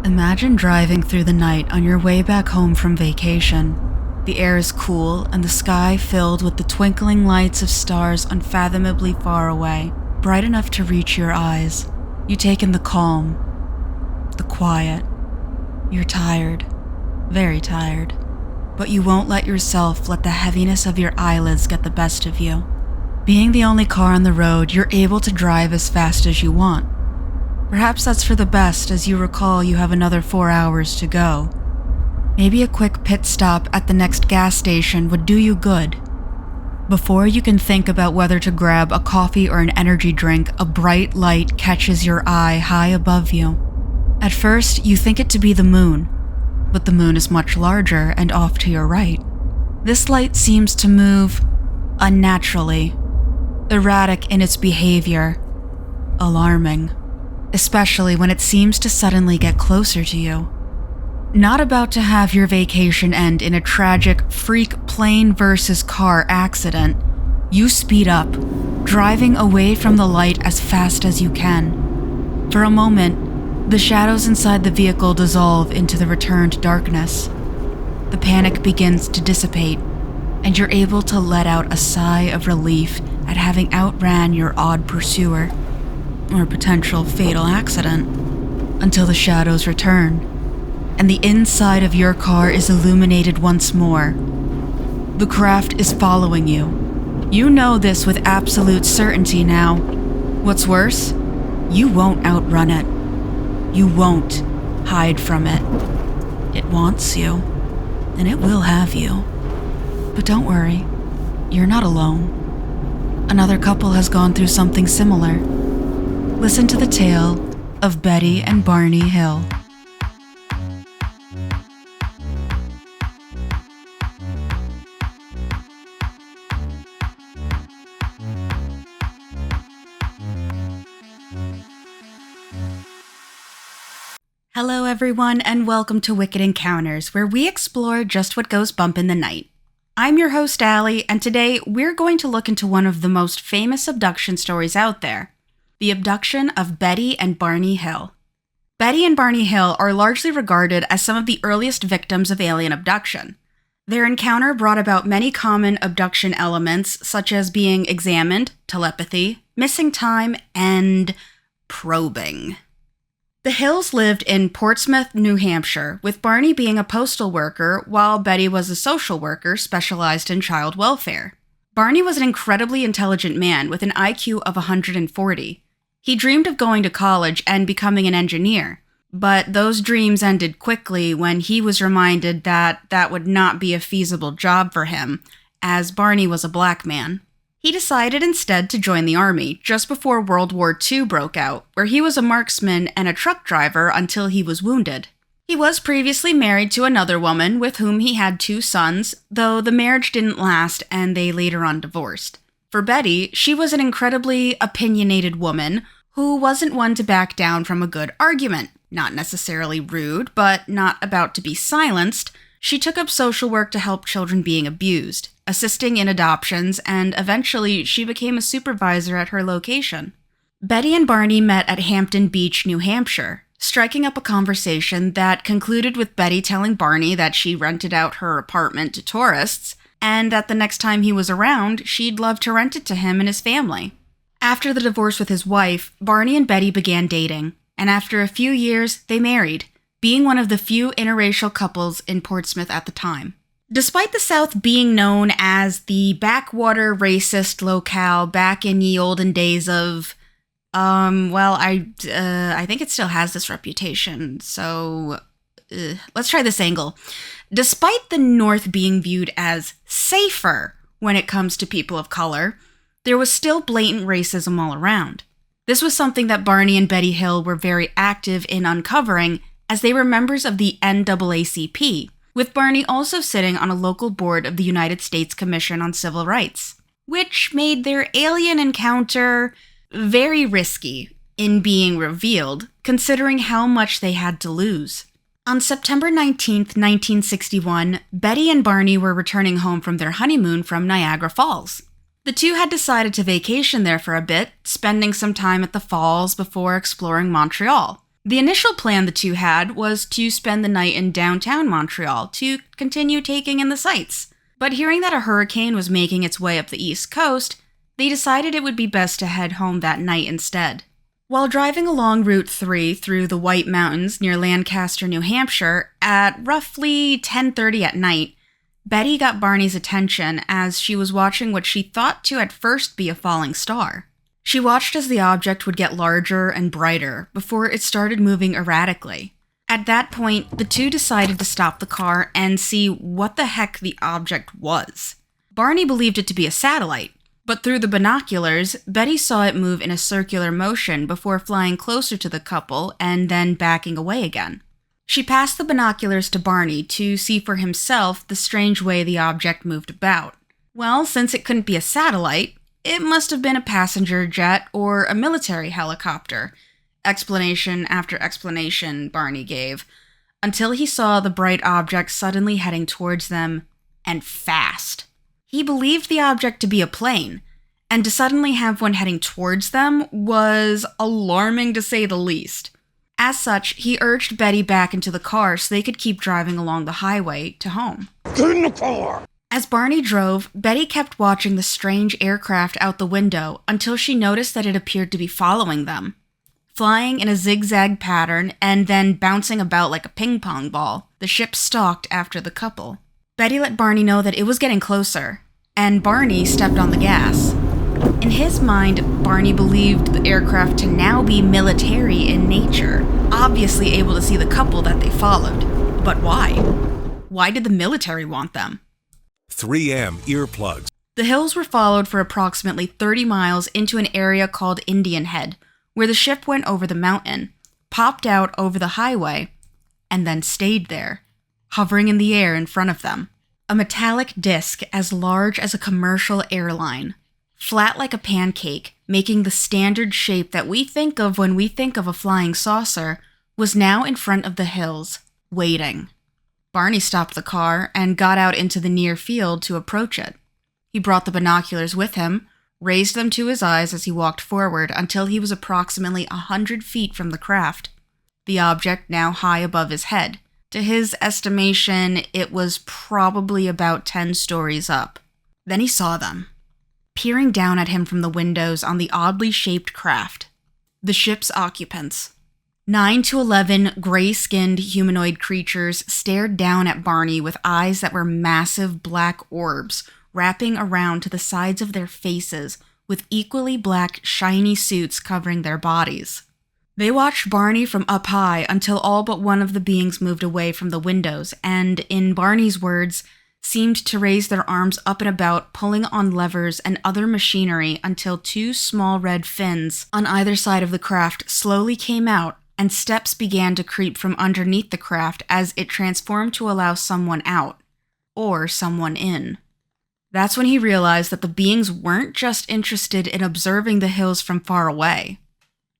Imagine driving through the night on your way back home from vacation. The air is cool and the sky filled with the twinkling lights of stars unfathomably far away, bright enough to reach your eyes. You take in the calm, the quiet. You're tired, very tired, but you won't let yourself let the heaviness of your eyelids get the best of you. Being the only car on the road, you're able to drive as fast as you want. Perhaps that's for the best, as you recall you have another 4 hours to go. Maybe a quick pit stop at the next gas station would do you good. Before you can think about whether to grab a coffee or an energy drink, a bright light catches your eye high above you. At first, you think it to be the moon, but the moon is much larger and off to your right. This light seems to move unnaturally, erratic in its behavior, alarming, especially when it seems to suddenly get closer to you. Not about to have your vacation end in a tragic freak plane versus car accident, you speed up, driving away from the light as fast as you can. For a moment, the shadows inside the vehicle dissolve into the returned darkness. The panic begins to dissipate, and you're able to let out a sigh of relief at having outran your odd pursuer, or potential fatal accident, until the shadows return, and the inside of your car is illuminated once more. The craft is following you. You know this with absolute certainty now. What's worse, you won't outrun it. You won't hide from it. It wants you, and it will have you. But don't worry, you're not alone. Another couple has gone through something similar. Listen to the tale of Betty and Barney Hill. Hello everyone, and welcome to Wicked Encounters, where we explore just what goes bump in the night. I'm your host, Allie, and today we're going to look into one of the most famous abduction stories out there, the abduction of Betty and Barney Hill. Betty and Barney Hill are largely regarded as some of the earliest victims of alien abduction. Their encounter brought about many common abduction elements, such as being examined, telepathy, missing time, and probing. The Hills lived in Portsmouth, New Hampshire, with Barney being a postal worker while Betty was a social worker specialized in child welfare. Barney was an incredibly intelligent man with an IQ of 140. He dreamed of going to college and becoming an engineer, but those dreams ended quickly when he was reminded that that would not be a feasible job for him, as Barney was a black man. He decided instead to join the army just before World War II broke out, where he was a marksman and a truck driver until he was wounded. He was previously married to another woman with whom he had 2 sons, though the marriage didn't last and they later on divorced. For Betty, she was an incredibly opinionated woman who wasn't one to back down from a good argument. Not necessarily rude, but not about to be silenced. She took up social work to help children being abused, assisting in adoptions, and eventually she became a supervisor at her location. Betty and Barney met at Hampton Beach, New Hampshire, striking up a conversation that concluded with Betty telling Barney that she rented out her apartment to tourists, and that the next time he was around, she'd love to rent it to him and his family. After the divorce with his wife, Barney and Betty began dating, and after a few years, they married, being one of the few interracial couples in Portsmouth at the time. Despite the South being known as the backwater racist locale back in ye olden days of, I think it still has this reputation, so let's try this angle. Despite the North being viewed as safer when it comes to people of color, there was still blatant racism all around. This was something that Barney and Betty Hill were very active in uncovering, as they were members of the NAACP, with Barney also sitting on a local board of the United States Commission on Civil Rights, which made their alien encounter very risky in being revealed, considering how much they had to lose. On September 19th, 1961, Betty and Barney were returning home from their honeymoon from Niagara Falls. The two had decided to vacation there for a bit, spending some time at the falls before exploring Montreal. The initial plan the two had was to spend the night in downtown Montreal to continue taking in the sights. But hearing that a hurricane was making its way up the East Coast, they decided it would be best to head home that night instead. While driving along Route 3 through the White Mountains near Lancaster, New Hampshire, at roughly 10:30 at night, Betty got Barney's attention as she was watching what she thought to at first be a falling star. She watched as the object would get larger and brighter before it started moving erratically. At that point, the two decided to stop the car and see what the heck the object was. Barney believed it to be a satellite, but through the binoculars, Betty saw it move in a circular motion before flying closer to the couple and then backing away again. She passed the binoculars to Barney to see for himself the strange way the object moved about. Well, since it couldn't be a satellite, it must have been a passenger jet or a military helicopter. Explanation after explanation Barney gave, until he saw the bright object suddenly heading towards them, and fast. He believed the object to be a plane, and to suddenly have one heading towards them was alarming to say the least. As such, he urged Betty back into the car so they could keep driving along the highway to home. Get in the car! As Barney drove, Betty kept watching the strange aircraft out the window until she noticed that it appeared to be following them. Flying in a zigzag pattern and then bouncing about like a ping-pong ball, the ship stalked after the couple. Betty let Barney know that it was getting closer, and Barney stepped on the gas. In his mind, Barney believed the aircraft to now be military in nature, obviously able to see the couple that they followed. But why? Why did the military want them? 3M earplugs. The Hills were followed for approximately 30 miles into an area called Indian Head, where the ship went over the mountain, popped out over the highway, and then stayed there, hovering in the air in front of them. A metallic disc as large as a commercial airline, flat like a pancake, making the standard shape that we think of when we think of a flying saucer, was now in front of the Hills, waiting. Barney stopped the car and got out into the near field to approach it. He brought the binoculars with him, raised them to his eyes as he walked forward until he was approximately 100 feet from the craft, the object now high above his head. To his estimation, it was probably about 10 stories up. Then he saw them, peering down at him from the windows on the oddly shaped craft. The ship's occupants. 9 to 11 gray-skinned humanoid creatures stared down at Barney with eyes that were massive black orbs wrapping around to the sides of their faces with equally black, shiny suits covering their bodies. They watched Barney from up high until all but one of the beings moved away from the windows and, in Barney's words, seemed to raise their arms up and about, pulling on levers and other machinery until 2 small red fins on either side of the craft slowly came out, and steps began to creep from underneath the craft as it transformed to allow someone out, or someone in. That's when he realized that the beings weren't just interested in observing the Hills from far away.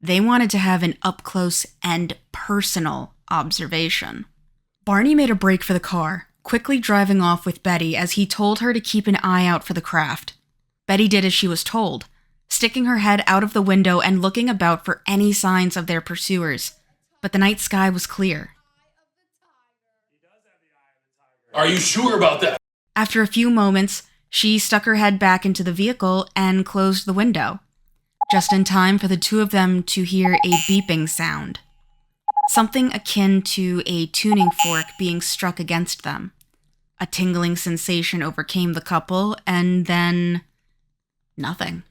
They wanted to have an up-close and personal observation. Barney made a break for the car, quickly driving off with Betty as he told her to keep an eye out for the craft. Betty did as she was told, sticking her head out of the window and looking about for any signs of their pursuers. But the night sky was clear. Are you sure about that? After a few moments, she stuck her head back into the vehicle and closed the window, just in time for the two of them to hear a beeping sound. Something akin to a tuning fork being struck against them. A tingling sensation overcame the couple, and then nothing.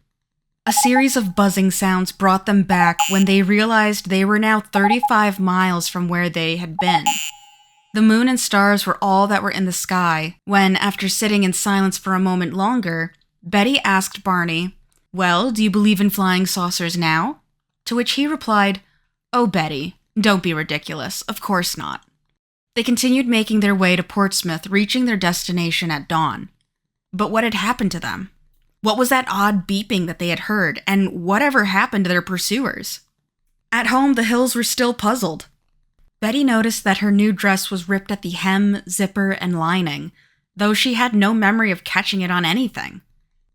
A series of buzzing sounds brought them back when they realized they were now 35 miles from where they had been. The moon and stars were all that were in the sky when, after sitting in silence for a moment longer, Betty asked Barney, "Well, do you believe in flying saucers now?" To which he replied, "Oh, Betty, don't be ridiculous. Of course not." They continued making their way to Portsmouth, reaching their destination at dawn. But what had happened to them? What was that odd beeping that they had heard, and whatever happened to their pursuers? At home, the Hills were still puzzled. Betty noticed that her new dress was ripped at the hem, zipper, and lining, though she had no memory of catching it on anything.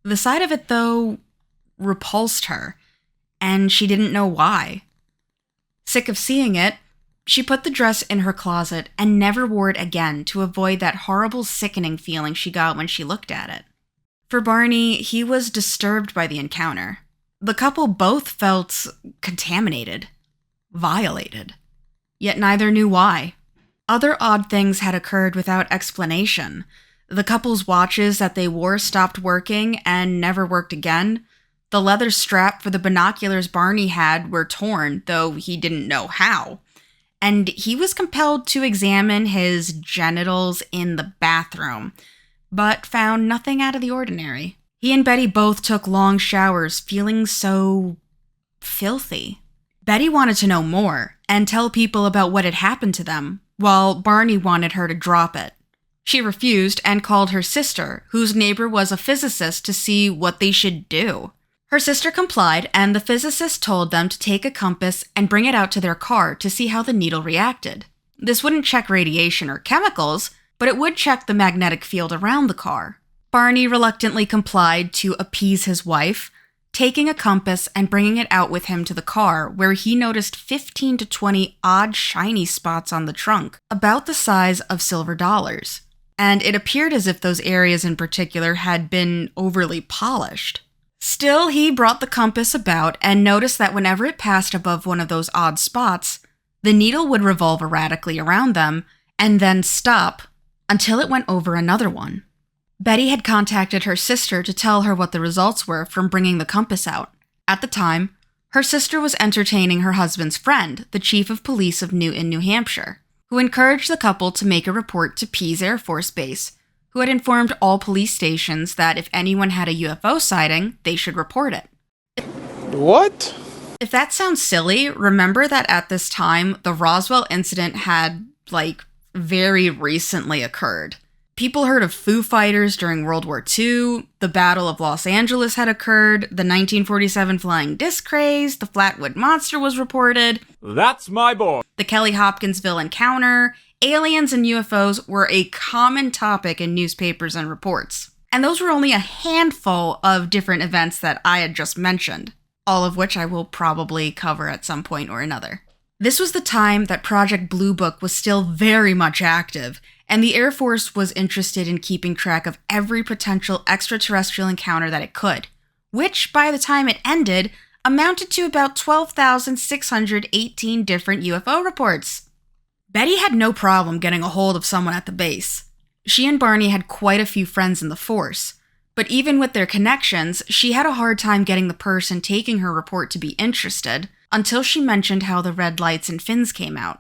The sight of it, though, repulsed her, and she didn't know why. Sick of seeing it, she put the dress in her closet and never wore it again to avoid that horrible, sickening feeling she got when she looked at it. For Barney, he was disturbed by the encounter. The couple both felt contaminated, violated, yet neither knew why. Other odd things had occurred without explanation. The couple's watches that they wore stopped working and never worked again. The leather strap for the binoculars Barney had were torn, though he didn't know how. And he was compelled to examine his genitals in the bathroom, but found nothing out of the ordinary. He and Betty both took long showers, feeling so filthy. Betty wanted to know more and tell people about what had happened to them, while Barney wanted her to drop it. She refused and called her sister, whose neighbor was a physicist, to see what they should do. Her sister complied, and the physicist told them to take a compass and bring it out to their car to see how the needle reacted. This wouldn't check radiation or chemicals, but it would check the magnetic field around the car. Barney reluctantly complied to appease his wife, taking a compass and bringing it out with him to the car, where he noticed 15 to 20 odd shiny spots on the trunk, about the size of silver dollars. And it appeared as if those areas in particular had been overly polished. Still, he brought the compass about and noticed that whenever it passed above one of those odd spots, the needle would revolve erratically around them and then stop until it went over another one. Betty had contacted her sister to tell her what the results were from bringing the compass out. At the time, her sister was entertaining her husband's friend, the chief of police of Newton, New Hampshire, who encouraged the couple to make a report to Pease Air Force Base, who had informed all police stations that if anyone had a UFO sighting, they should report it. What? If that sounds silly, remember that at this time, the Roswell incident had, very recently occurred. People heard of Foo Fighters during World War II, the Battle of Los Angeles had occurred, the 1947 flying disc craze, the Flatwood Monster was reported. That's my boy. The Kelly Hopkinsville encounter, aliens and UFOs were a common topic in newspapers and reports. And those were only a handful of different events that I had just mentioned, all of which I will probably cover at some point or another. This was the time that Project Blue Book was still very much active, and the Air Force was interested in keeping track of every potential extraterrestrial encounter that it could, which, by the time it ended, amounted to about 12,618 different UFO reports. Betty had no problem getting a hold of someone at the base. She and Barney had quite a few friends in the force, but even with their connections, she had a hard time getting the person taking her report to be interested, until she mentioned how the red lights and fins came out.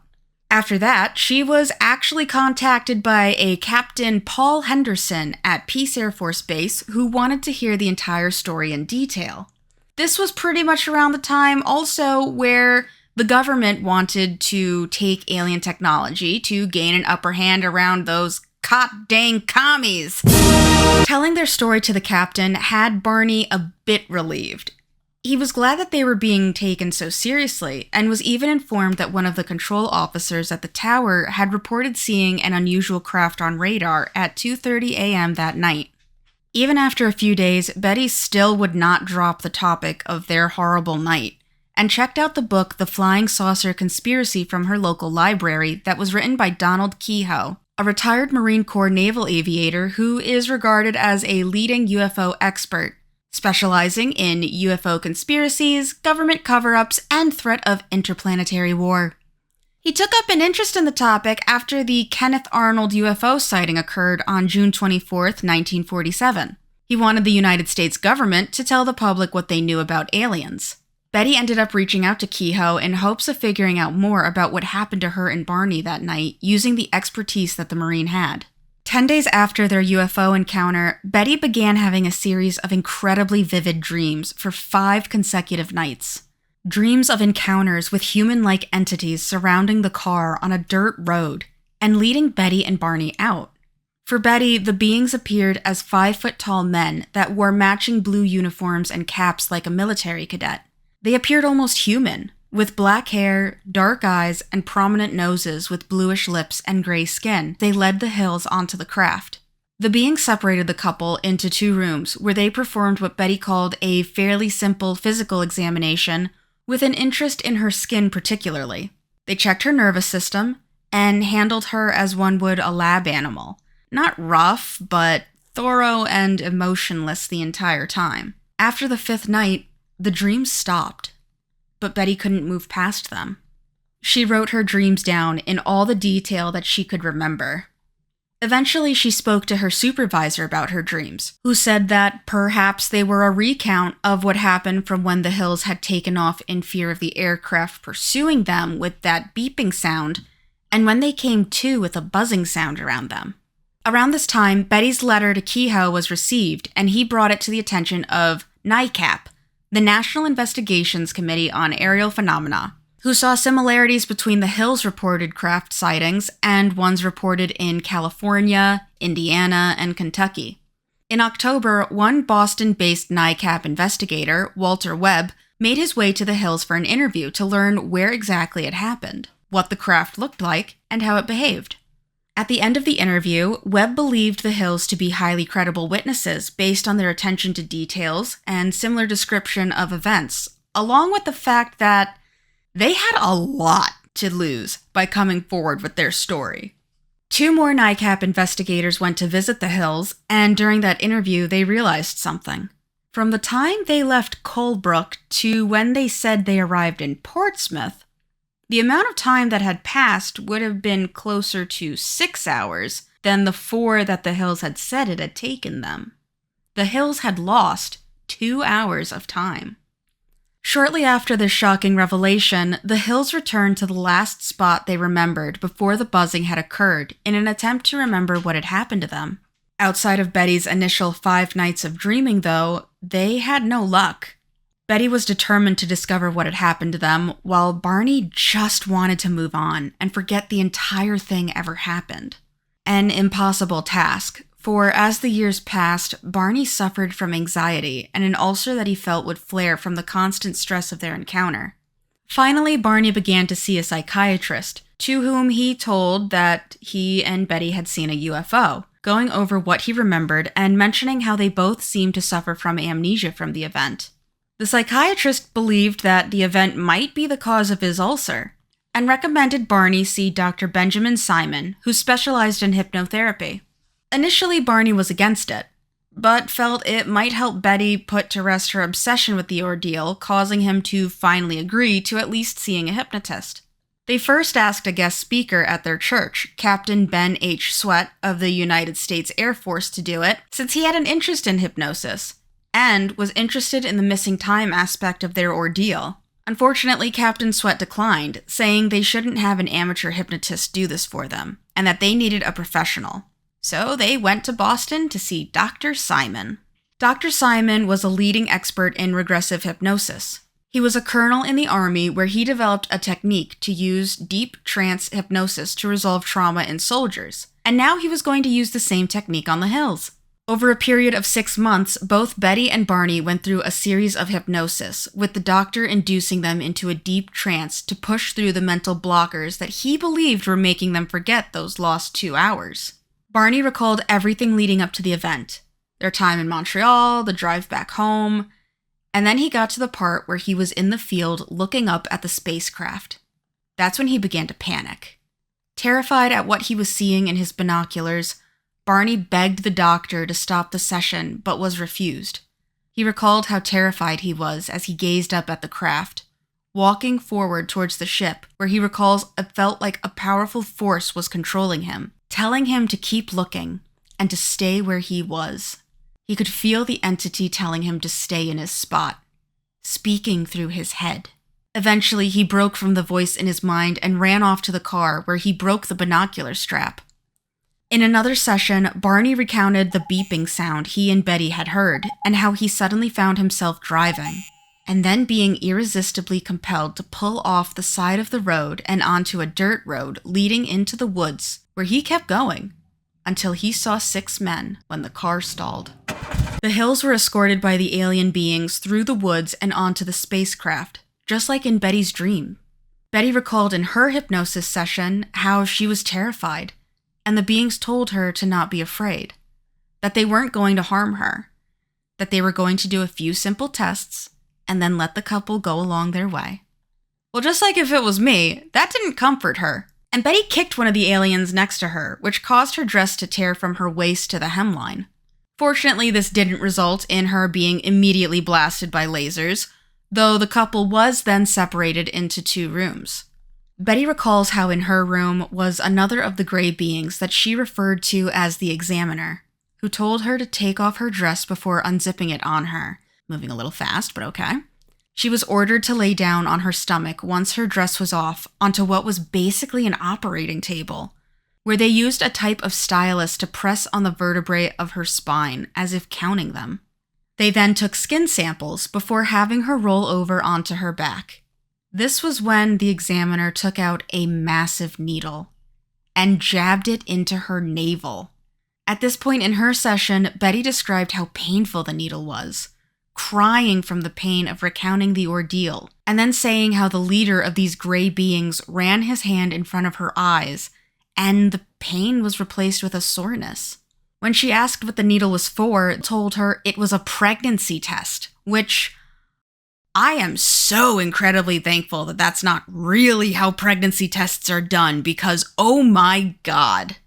After that, she was actually contacted by a Captain Paul Henderson at Pease Air Force Base who wanted to hear the entire story in detail. This was pretty much around the time also where the government wanted to take alien technology to gain an upper hand around those dang commies. Telling their story to the captain had Barney a bit relieved. He was glad that they were being taken so seriously, and was even informed that one of the control officers at the tower had reported seeing an unusual craft on radar at 2:30 a.m. that night. Even after a few days, Betty still would not drop the topic of their horrible night, and checked out the book The Flying Saucer Conspiracy from her local library that was written by Donald Kehoe, a retired Marine Corps naval aviator who is regarded as a leading UFO expert, specializing in UFO conspiracies, government cover-ups, and threat of interplanetary war. He took up an interest in the topic after the Kenneth Arnold UFO sighting occurred on June 24, 1947. He wanted the United States government to tell the public what they knew about aliens. Betty ended up reaching out to Kehoe in hopes of figuring out more about what happened to her and Barney that night using the expertise that the Marine had. 10 days after their UFO encounter, Betty began having a series of incredibly vivid dreams for 5 consecutive nights. Dreams of encounters with human-like entities surrounding the car on a dirt road and leading Betty and Barney out. For Betty, the beings appeared as 5-foot-tall men that wore matching blue uniforms and caps like a military cadet. They appeared almost human, with black hair, dark eyes, and prominent noses with bluish lips and gray skin. They led the hills onto the craft. The beings separated the couple into 2 rooms where they performed what Betty called a fairly simple physical examination with an interest in her skin particularly. They checked her nervous system and handled her as one would a lab animal. Not rough, but thorough and emotionless the entire time. After the 5th night, the dreams stopped, but Betty couldn't move past them. She wrote her dreams down in all the detail that she could remember. Eventually, she spoke to her supervisor about her dreams, who said that perhaps they were a recount of what happened from when the Hills had taken off in fear of the aircraft pursuing them with that beeping sound, and when they came to with a buzzing sound around them. Around this time, Betty's letter to Kehoe was received, and he brought it to the attention of NICAP, the National Investigations Committee on Aerial Phenomena, who saw similarities between the Hills' reported craft sightings and ones reported in California, Indiana, and Kentucky. In October, one Boston-based NICAP investigator, Walter Webb, made his way to the Hills for an interview to learn where exactly it happened, what the craft looked like, and how it behaved. At the end of the interview, Webb believed the Hills to be highly credible witnesses based on their attention to details and similar description of events, along with the fact that they had a lot to lose by coming forward with their story. 2 more NICAP investigators went to visit the Hills, and during that interview, they realized something. From the time they left Colebrook to when they said they arrived in Portsmouth, the amount of time that had passed would have been closer to 6 hours than the 4 that the Hills had said it had taken them. The Hills had lost 2 hours of time. Shortly after this shocking revelation, the Hills returned to the last spot they remembered before the buzzing had occurred in an attempt to remember what had happened to them. Outside of Betty's initial 5 nights of dreaming, though, they had no luck. Betty was determined to discover what had happened to them, while Barney just wanted to move on and forget the entire thing ever happened. An impossible task, for as the years passed, Barney suffered from anxiety and an ulcer that he felt would flare from the constant stress of their encounter. Finally, Barney began to see a psychiatrist, to whom he told that he and Betty had seen a UFO, going over what he remembered and mentioning how they both seemed to suffer from amnesia from the event. The psychiatrist believed that the event might be the cause of his ulcer, and recommended Barney see Dr. Benjamin Simon, who specialized in hypnotherapy. Initially, Barney was against it, but felt it might help Betty put to rest her obsession with the ordeal, causing him to finally agree to at least seeing a hypnotist. They first asked a guest speaker at their church, Captain Ben H. Sweat of the United States Air Force, to do it, since he had an interest in hypnosis, and was interested in the missing time aspect of their ordeal. Unfortunately, Captain Sweat declined, saying they shouldn't have an amateur hypnotist do this for them, and that they needed a professional. So they went to Boston to see Dr. Simon. Dr. Simon was a leading expert in regressive hypnosis. He was a colonel in the Army where he developed a technique to use deep trance hypnosis to resolve trauma in soldiers, and now he was going to use the same technique on the Hills. Over a period of 6 months, both Betty and Barney went through a series of hypnosis, with the doctor inducing them into a deep trance to push through the mental blockers that he believed were making them forget those lost 2 hours. Barney recalled everything leading up to the event, their time in Montreal, the drive back home, and then he got to the part where he was in the field looking up at the spacecraft. That's when he began to panic. Terrified at what he was seeing in his binoculars, Barney begged the doctor to stop the session, but was refused. He recalled how terrified he was as he gazed up at the craft, walking forward towards the ship, where he recalls it felt like a powerful force was controlling him, telling him to keep looking and to stay where he was. He could feel the entity telling him to stay in his spot, speaking through his head. Eventually, he broke from the voice in his mind and ran off to the car, where he broke the binocular strap. In another session, Barney recounted the beeping sound he and Betty had heard, and how he suddenly found himself driving, and then being irresistibly compelled to pull off the side of the road and onto a dirt road leading into the woods, where he kept going, until he saw 6 men when the car stalled. The Hills were escorted by the alien beings through the woods and onto the spacecraft, just like in Betty's dream. Betty recalled in her hypnosis session how she was terrified, and the beings told her to not be afraid, that they weren't going to harm her, that they were going to do a few simple tests, and then let the couple go along their way. Well, just like if it was me, that didn't comfort her, and Betty kicked one of the aliens next to her, which caused her dress to tear from her waist to the hemline. Fortunately, this didn't result in her being immediately blasted by lasers, though the couple was then separated into 2 rooms. Betty recalls how in her room was another of the gray beings that she referred to as the Examiner, who told her to take off her dress before unzipping it on her. Moving a little fast, but okay. She was ordered to lay down on her stomach once her dress was off onto what was basically an operating table, where they used a type of stylus to press on the vertebrae of her spine as if counting them. They then took skin samples before having her roll over onto her back. This was when the Examiner took out a massive needle and jabbed it into her navel. At this point in her session, Betty described how painful the needle was, crying from the pain of recounting the ordeal, and then saying how the leader of these gray beings ran his hand in front of her eyes, and the pain was replaced with a soreness. When she asked what the needle was for, it told her it was a pregnancy test, which I am so incredibly thankful that that's not really how pregnancy tests are done, because oh my god.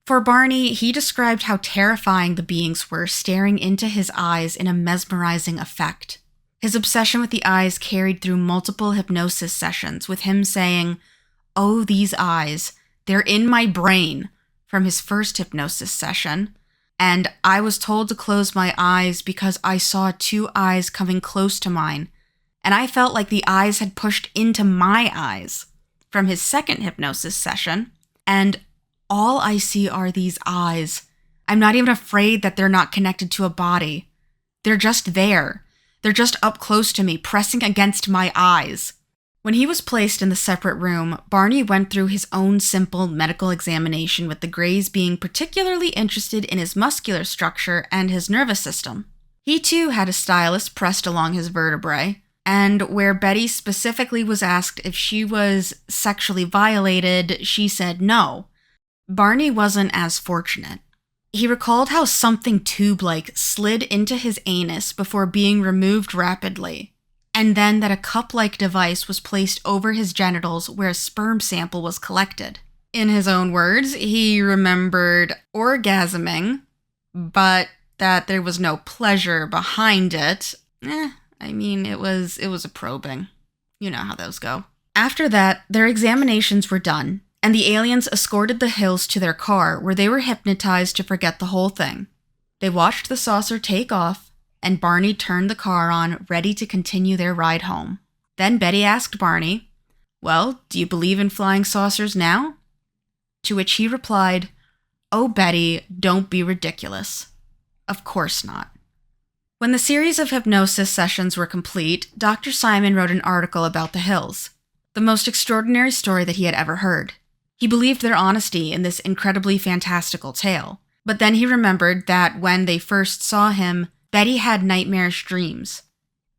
For Barney, he described how terrifying the beings were staring into his eyes in a mesmerizing effect. His obsession with the eyes carried through multiple hypnosis sessions, with him saying, "Oh, these eyes, they're in my brain," from his first hypnosis session. And I was told to close my eyes because I saw 2 eyes coming close to mine, and I felt like the eyes had pushed into my eyes, from his second hypnosis session. And all I see are these eyes. I'm not even afraid that they're not connected to a body. They're just there. They're just up close to me, pressing against my eyes. When he was placed in the separate room, Barney went through his own simple medical examination, with the Greys being particularly interested in his muscular structure and his nervous system. He too had a stylus pressed along his vertebrae, and where Betty specifically was asked if she was sexually violated, she said no. Barney wasn't as fortunate. He recalled how something tube-like slid into his anus before being removed rapidly, and then that a cup-like device was placed over his genitals where a sperm sample was collected. In his own words, he remembered orgasming, but that there was no pleasure behind it. It was a probing. You know how those go. After that, their examinations were done, and the aliens escorted the Hills to their car, where they were hypnotized to forget the whole thing. They watched the saucer take off, and Barney turned the car on, ready to continue their ride home. Then Betty asked Barney, "Well, do you believe in flying saucers now?" To which he replied, "Oh, Betty, don't be ridiculous. Of course not." When the series of hypnosis sessions were complete, Dr. Simon wrote an article about the Hills, the most extraordinary story that he had ever heard. He believed their honesty in this incredibly fantastical tale, but then he remembered that when they first saw him, Betty had nightmarish dreams.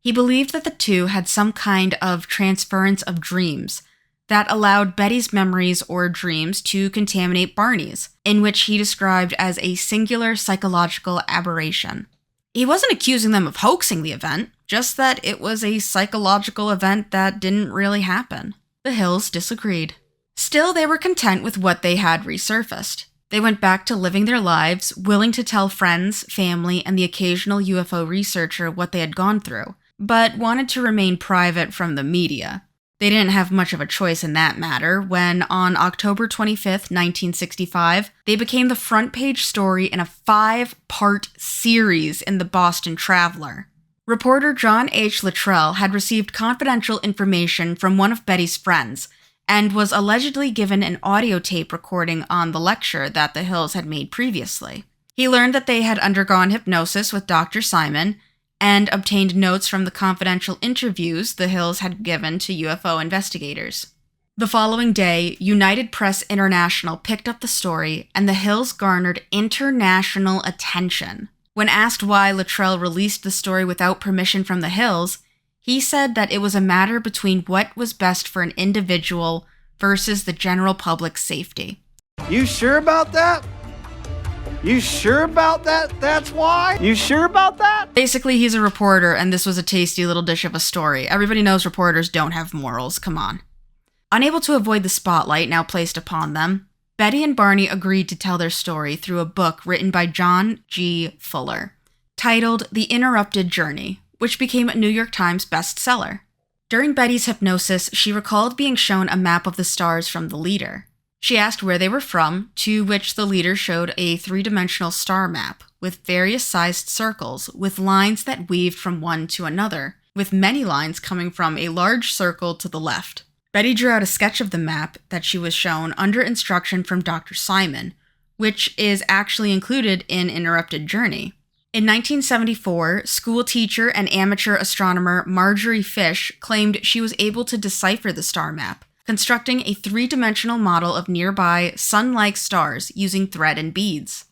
He believed that the two had some kind of transference of dreams that allowed Betty's memories or dreams to contaminate Barney's, in which he described as a singular psychological aberration. He wasn't accusing them of hoaxing the event, just that it was a psychological event that didn't really happen. The Hills disagreed. Still, they were content with what they had resurfaced. They went back to living their lives, willing to tell friends, family, and the occasional UFO researcher what they had gone through, but wanted to remain private from the media. They didn't have much of a choice in that matter when, on October 25th, 1965, they became the front page story in a 5-part series in the Boston Traveler. Reporter John H. Luttrell had received confidential information from one of Betty's friends, and was allegedly given an audio tape recording on the lecture that the Hills had made previously. He learned that they had undergone hypnosis with Dr. Simon, and obtained notes from the confidential interviews the Hills had given to UFO investigators. The following day, United Press International picked up the story, and the Hills garnered international attention. When asked why Luttrell released the story without permission from the Hills, he said that it was a matter between what was best for an individual versus the general public's safety. You sure about that? You sure about that? That's why? You sure about that? Basically, he's a reporter, and this was a tasty little dish of a story. Everybody knows reporters don't have morals, come on. Unable to avoid the spotlight now placed upon them, Betty and Barney agreed to tell their story through a book written by John G. Fuller, titled The Interrupted Journey, which became a New York Times bestseller. During Betty's hypnosis, she recalled being shown a map of the stars from the leader. She asked where they were from, to which the leader showed a three-dimensional star map with various sized circles with lines that weaved from one to another, with many lines coming from a large circle to the left. Betty drew out a sketch of the map that she was shown under instruction from Dr. Simon, which is actually included in Interrupted Journey. In 1974, school teacher and amateur astronomer Marjorie Fish claimed she was able to decipher the star map, constructing a three-dimensional model of nearby sun-like stars using thread and beads.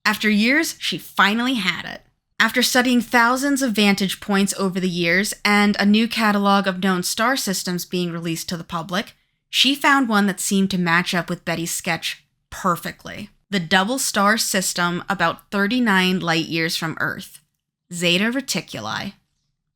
After years, she finally had it. After studying thousands of vantage points over the years and a new catalog of known star systems being released to the public, she found one that seemed to match up with Betty's sketch perfectly. The double star system about 39 light-years from Earth, Zeta Reticuli.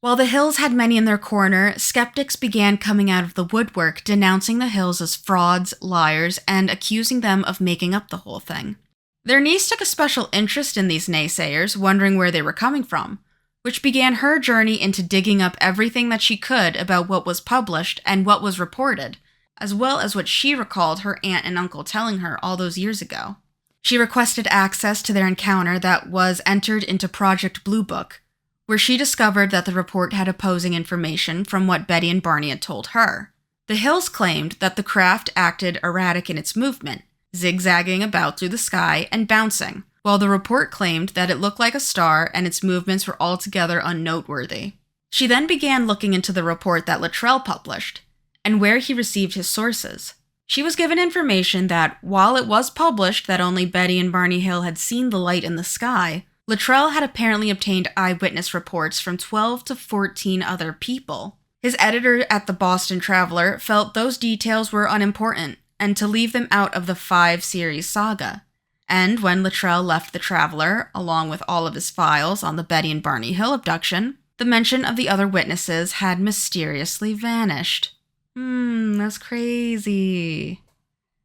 While the Hills had many in their corner, skeptics began coming out of the woodwork denouncing the Hills as frauds, liars, and accusing them of making up the whole thing. Their niece took a special interest in these naysayers, wondering where they were coming from, which began her journey into digging up everything that she could about what was published and what was reported, as well as what she recalled her aunt and uncle telling her all those years ago. She requested access to their encounter that was entered into Project Blue Book, where she discovered that the report had opposing information from what Betty and Barney had told her. The Hills claimed that the craft acted erratic in its movement, zigzagging about through the sky and bouncing, while the report claimed that it looked like a star and its movements were altogether unnoteworthy. She then began looking into the report that Luttrell published, and where he received his sources. She was given information that, while it was published that only Betty and Barney Hill had seen the light in the sky, Luttrell had apparently obtained eyewitness reports from 12 to 14 other people. His editor at the Boston Traveler felt those details were unimportant, and to leave them out of the 5-series saga. And when Luttrell left the Traveler, along with all of his files on the Betty and Barney Hill abduction, the mention of the other witnesses had mysteriously vanished. That's crazy.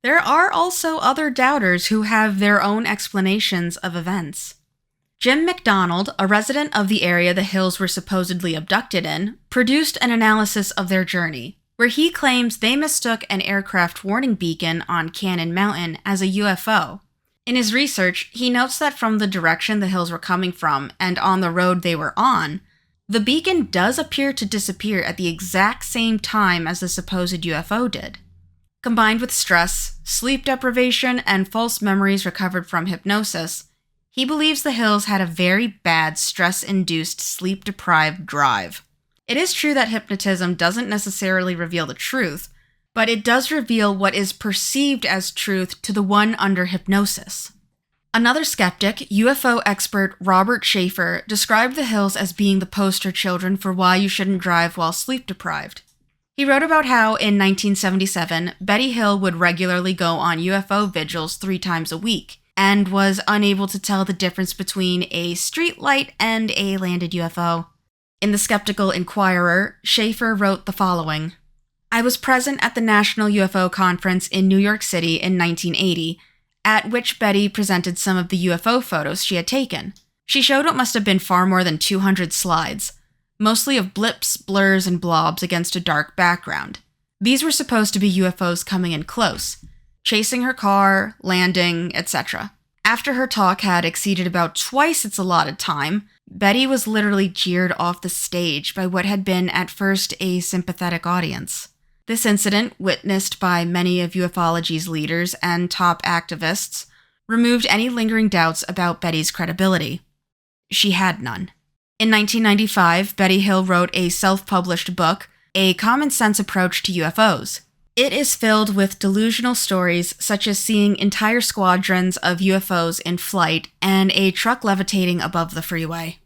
There are also other doubters who have their own explanations of events. Jim McDonald, a resident of the area the Hills were supposedly abducted in, produced an analysis of their journey, where he claims they mistook an aircraft warning beacon on Cannon Mountain as a UFO. In his research, he notes that from the direction the Hills were coming from and on the road they were on, the beacon does appear to disappear at the exact same time as the supposed UFO did. Combined with stress, sleep deprivation, and false memories recovered from hypnosis, he believes the Hills had a very bad stress-induced sleep-deprived drive. It is true that hypnotism doesn't necessarily reveal the truth, but it does reveal what is perceived as truth to the one under hypnosis. Another skeptic, UFO expert Robert Schaefer, described the Hills as being the poster children for why you shouldn't drive while sleep-deprived. He wrote about how, in 1977, Betty Hill would regularly go on UFO vigils 3 times a week, and was unable to tell the difference between a streetlight and a landed UFO. In the Skeptical Inquirer, Schaefer wrote the following: I was present at the National UFO Conference in New York City in 1980, at which Betty presented some of the UFO photos she had taken. She showed what must have been far more than 200 slides, mostly of blips, blurs, and blobs against a dark background. These were supposed to be UFOs coming in close, chasing her car, landing, etc. After her talk had exceeded about twice its allotted time, Betty was literally jeered off the stage by what had been at first a sympathetic audience. This incident, witnessed by many of ufology's leaders and top activists, removed any lingering doubts about Betty's credibility. She had none. In 1995, Betty Hill wrote a self-published book, A Common Sense Approach to UFOs. It is filled with delusional stories such as seeing entire squadrons of UFOs in flight and a truck levitating above the freeway.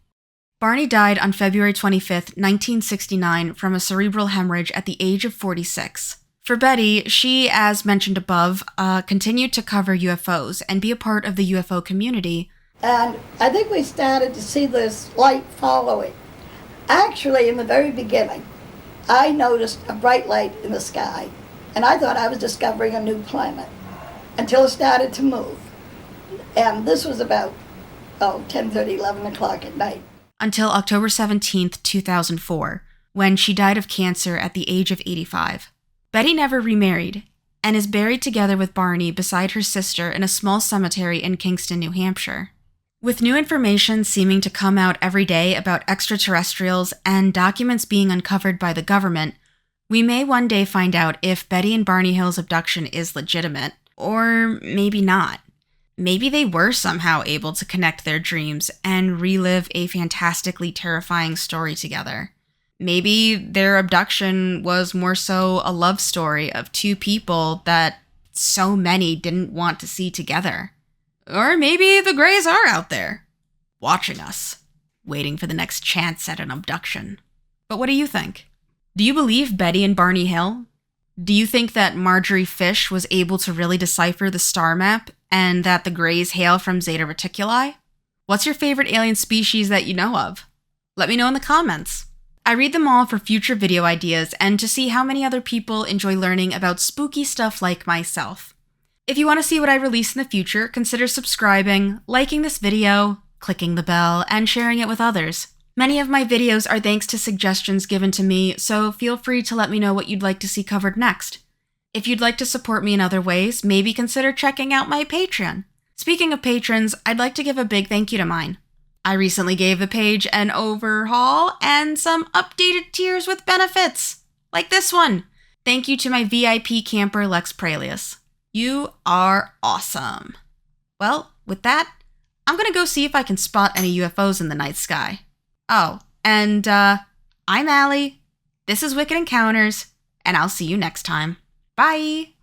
Barney died on February 25, 1969 from a cerebral hemorrhage at the age of 46. For Betty, she, as mentioned above, continued to cover UFOs and be a part of the UFO community. And I think we started to see this light following. Actually, in the very beginning, I noticed a bright light in the sky, and I thought I was discovering a new planet until it started to move. And this was about 10:30, 11 o'clock at night. Until October 17th, 2004, when she died of cancer at the age of 85. Betty never remarried and is buried together with Barney beside her sister in a small cemetery in Kingston, New Hampshire. With new information seeming to come out every day about extraterrestrials and documents being uncovered by the government, we may one day find out if Betty and Barney Hill's abduction is legitimate, or maybe not. Maybe they were somehow able to connect their dreams and relive a fantastically terrifying story together. Maybe their abduction was more so a love story of two people that so many didn't want to see together. Or maybe the Greys are out there, watching us, waiting for the next chance at an abduction. But what do you think? Do you believe Betty and Barney Hill? Do you think that Marjorie Fish was able to really decipher the star map and that the Greys hail from Zeta Reticuli? What's your favorite alien species that you know of? Let me know in the comments. I read them all for future video ideas and to see how many other people enjoy learning about spooky stuff like myself. If you want to see what I release in the future, consider subscribing, liking this video, clicking the bell, and sharing it with others. Many of my videos are thanks to suggestions given to me, so feel free to let me know what you'd like to see covered next. If you'd like to support me in other ways, maybe consider checking out my Patreon. Speaking of patrons, I'd like to give a big thank you to mine. I recently gave the page an overhaul and some updated tiers with benefits, like this one. Thank you to my VIP camper Lex Pralius. You are awesome. Well, with that, I'm gonna go see if I can spot any UFOs in the night sky. Oh, and I'm Allie, this is Wicked Encounters, and I'll see you next time. Bye!